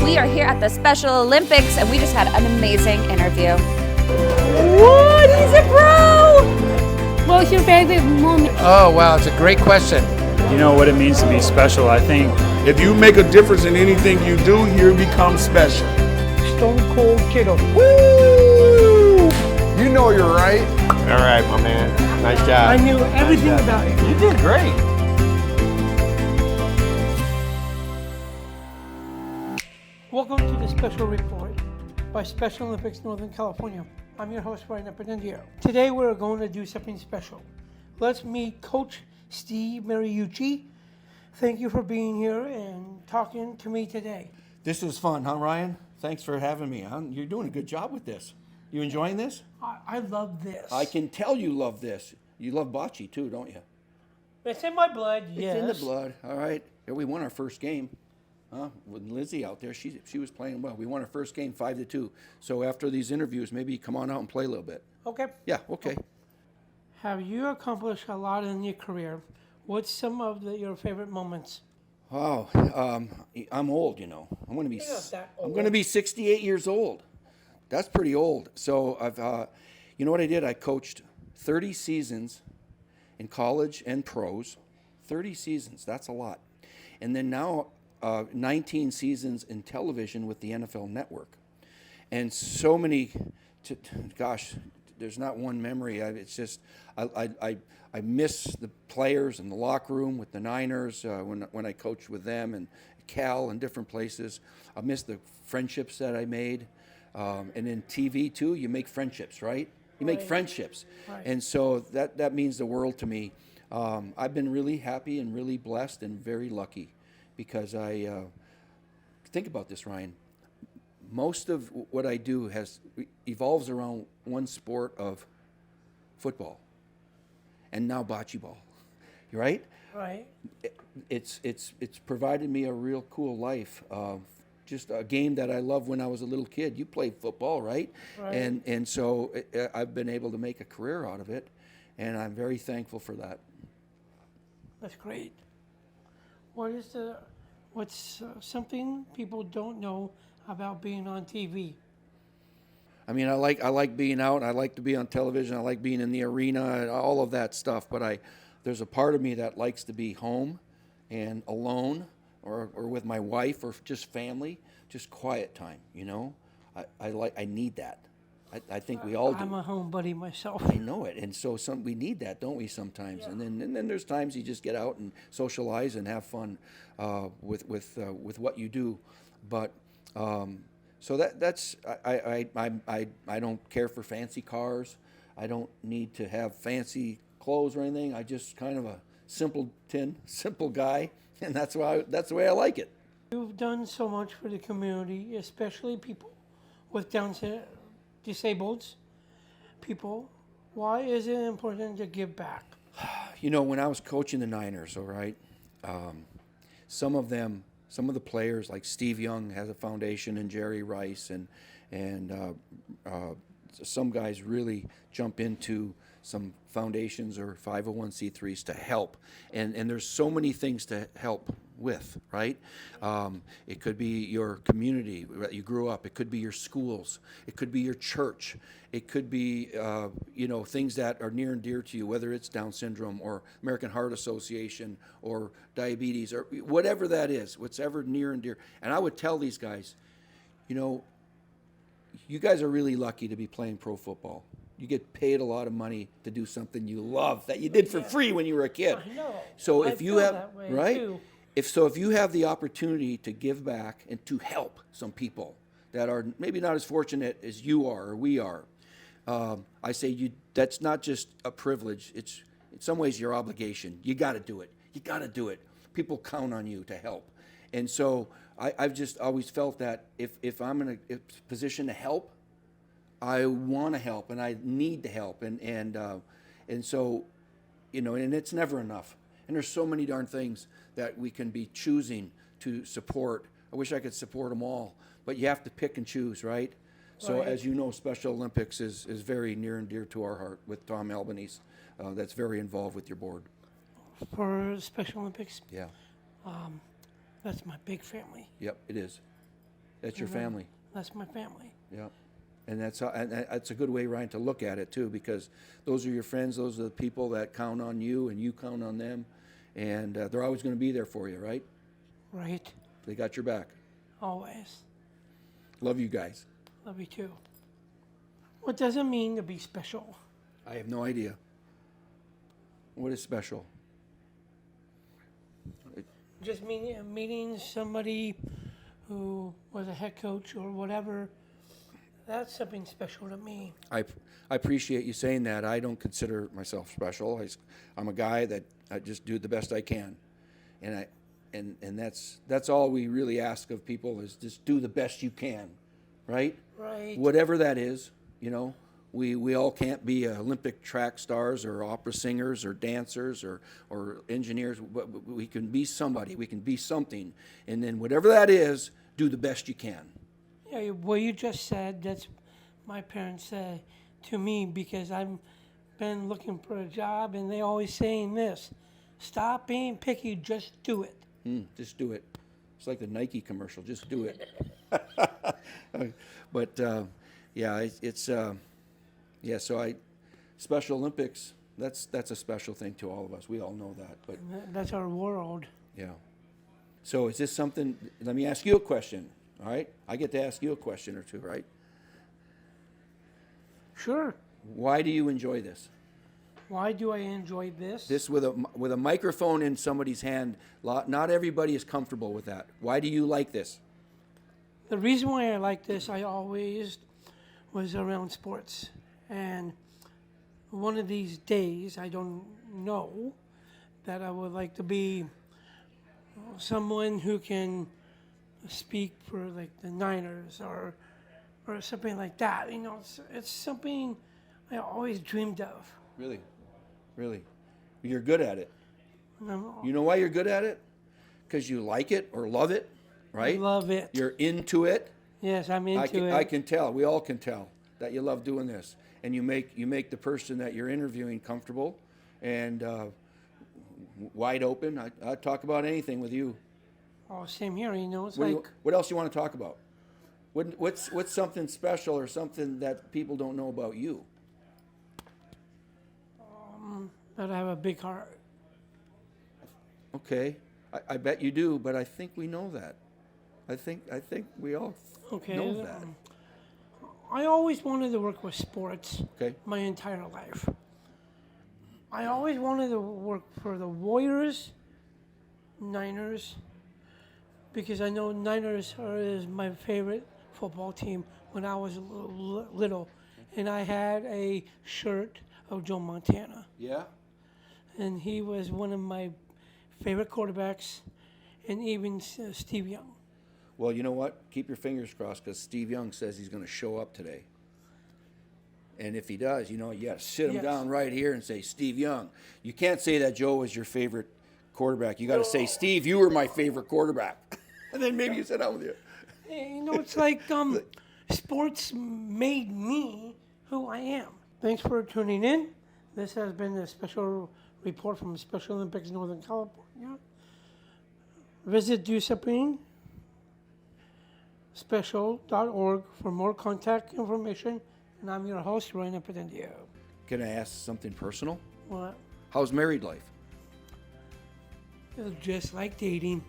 We are here at the Special Olympics, and we just had an amazing interview. What? He's a pro! What was your favorite moment? Oh, wow, it's a great question. You know what it means to be special, I think. If you make a difference in anything you do, you become special. Stone Cold Kiddo. Woo! You know you're right. All right, my man. Nice job. I knew everything about you. You did great. Welcome to the Special Report by Special Olympics Northern California. I'm your host, Ryan Epinendio. Today we're going to do something special. Let's meet Coach Steve Mariucci. Thank you for being here and talking to me today. This is fun, huh, Ryan? Thanks for having me. You're doing a good job with this. You enjoying this? I love this. I can tell you love this. You love bocce too, don't you? It's in my blood, yes. It's in the blood. All right. Yeah, we won our first game. With Lizzie out there, she was playing well. We won our first game 5-2. So after these interviews, maybe come on out and play a little bit. Okay. Yeah, okay. Have you accomplished a lot in your career? What's some of your favorite moments? Oh, I'm old, you know. I'm going to be 68 years old. That's pretty old. So you know what I did? I coached 30 seasons in college and pros. 30 seasons. That's a lot. And then now 19 seasons in television with the NFL Network. And so many, gosh, there's not one memory. It's just, I miss the players in the locker room with the Niners when I coached with them and Cal and different places. I miss the friendships that I made. And in TV too, you make friendships, right? You make friendships. Right. And so that means the world to me. I've been really happy and really blessed and very lucky. Because I think about this, Ryan. Most of what I do evolves around one sport of football, and now bocce ball, right? Right. It's provided me a real cool life. Just a game that I loved when I was a little kid. You played football, right? Right. And so I've been able to make a career out of it, and I'm very thankful for that. That's great. What's something people don't know about being on TV? I mean, I like being out. I like to be on television. I like being in the arena and all of that stuff. But there's a part of me that likes to be home and alone, or with my wife, or just family, just quiet time. You know, I need that. I think we all do. I'm a homebody myself. I know it, and so we need that, don't we? Sometimes, yeah. and then there's times you just get out and socialize and have fun with what you do. But so that's I don't care for fancy cars. I don't need to have fancy clothes or anything. I just kind of a simple guy, and that's the way I like it. You've done so much for the community, especially people with Down syndrome. Disabled people. Why is it important to give back? You know, when I was coaching the Niners, all right, some of the players like Steve Young has a foundation, and Jerry Rice, and some guys really jump into some foundations or 501c3s to help, and there's so many things to help with, right? It could be your community that you grew up. It could be your schools. It could be your church. It could be, things that are near and dear to you, whether it's Down syndrome or American Heart Association or diabetes or whatever that is, whatever near and dear. And I would tell these guys, you know, you guys are really lucky to be playing pro football. You get paid a lot of money to do something you love that you did for free when you were a kid. I know. So if you have, that way right? Too. If you have the opportunity to give back and to help some people that are maybe not as fortunate as you are or we are, I say that's not just a privilege. It's in some ways your obligation. You got to do it. You got to do it. People count on you to help. And so I've just always felt that if I'm in a position to help, I want to help and I need to help. And so, you know, and it's never enough. And there's so many darn things that we can be choosing to support. I wish I could support them all, but you have to pick and choose, right? So as you know, Special Olympics is very near and dear to our heart with Tom Albanese. That's very involved with your board. For Special Olympics? Yeah. That's my big family. Yep, it is. That's your family. That's my family. Yeah. And that's a good way, Ryan, to look at it too, because those are your friends. Those are the people that count on you, and you count on them, and they're always going to be there for you, right? Right. They got your back. Always. Love you guys. Love you too. What does it mean to be special? I have no idea. What is special? Just meeting somebody who was a head coach or whatever. That's something special to me. I appreciate you saying that. I don't consider myself special. I'm a guy that I just do the best I can, and that's all we really ask of people is just do the best you can, right? Right. Whatever that is, you know. We all can't be Olympic track stars or opera singers or dancers or engineers, but we can be somebody. We can be something, and then whatever that is, do the best you can. Yeah, what you just said, that's my parents said to me, because I've been looking for a job and they always saying this, stop being picky, just do it. Just do it. It's like the Nike commercial, just do it. But so Special Olympics, that's a special thing to all of us. We all know that. But That's our world. yeah. So is this something, let me ask you a question. All right, I get to ask you a question or two, right? Sure. Why do you enjoy this? Why do I enjoy this? This with a microphone in somebody's hand. Not everybody is comfortable with that. Why do you like this? The reason why I like this, I always was around sports. And one of these days, I don't know, that I would like to be someone who can speak for like the Niners or something like that. You know, it's something I always dreamed of. Really? Really? You're good at it. No, You know why you're good at it? Because you like it or love it, right? I love it. You're into it. Yes, I'm into it. I can tell. We all can tell that you love doing this, and you make the person that you're interviewing comfortable and wide open. I talk about anything with you. Oh, same here. You know, it's What else you want to talk about? What's something special or something that people don't know about you? that I have a big heart. Okay, I bet you do, but I think we know that. I think we all know that. I always wanted to work with sports Okay. my entire life. I always wanted to work for the Warriors, Niners, because I know Niners is my favorite football team when I was little. And I had a shirt of Joe Montana. Yeah? And he was one of my favorite quarterbacks, and even Steve Young. Well, you know what? Keep your fingers crossed, because Steve Young says he's going to show up today. And if he does, you got to sit him down right here and say, Steve Young. You can't say that Joe was your favorite quarterback. You got to say, Steve, you were my favorite quarterback. And then maybe you sit down with you. It's like sports made me who I am. Thanks for tuning in. This has been a special report from Special Olympics Northern California. Visit DoSapringSpecial.org for more contact information. And I'm your host, Ryan Petendio. Can I ask something personal? What? How's married life? It's just like dating.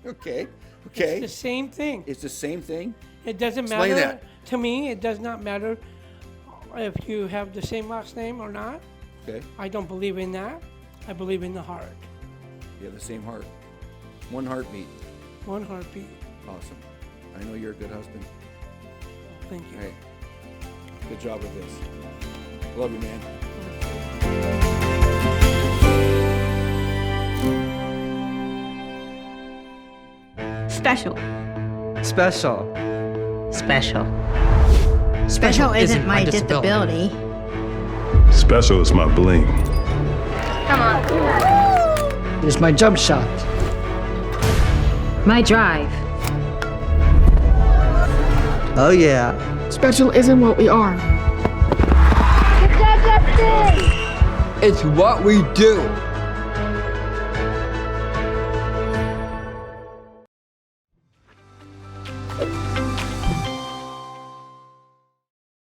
Okay. It's the same thing. It's the same thing? It doesn't Explain matter. that. To me, it does not matter if you have the same last name or not. Okay. I don't believe in that. I believe in the heart. You have the same heart. One heartbeat. One heartbeat. Awesome. I know you're a good husband. Thank you. Hey, good job with this. Love you, man. Special. Special. Special. Special isn't my disability. Special is my bling. Come on. It's my jump shot. My drive. Oh yeah. Special isn't what we are. It's what we do.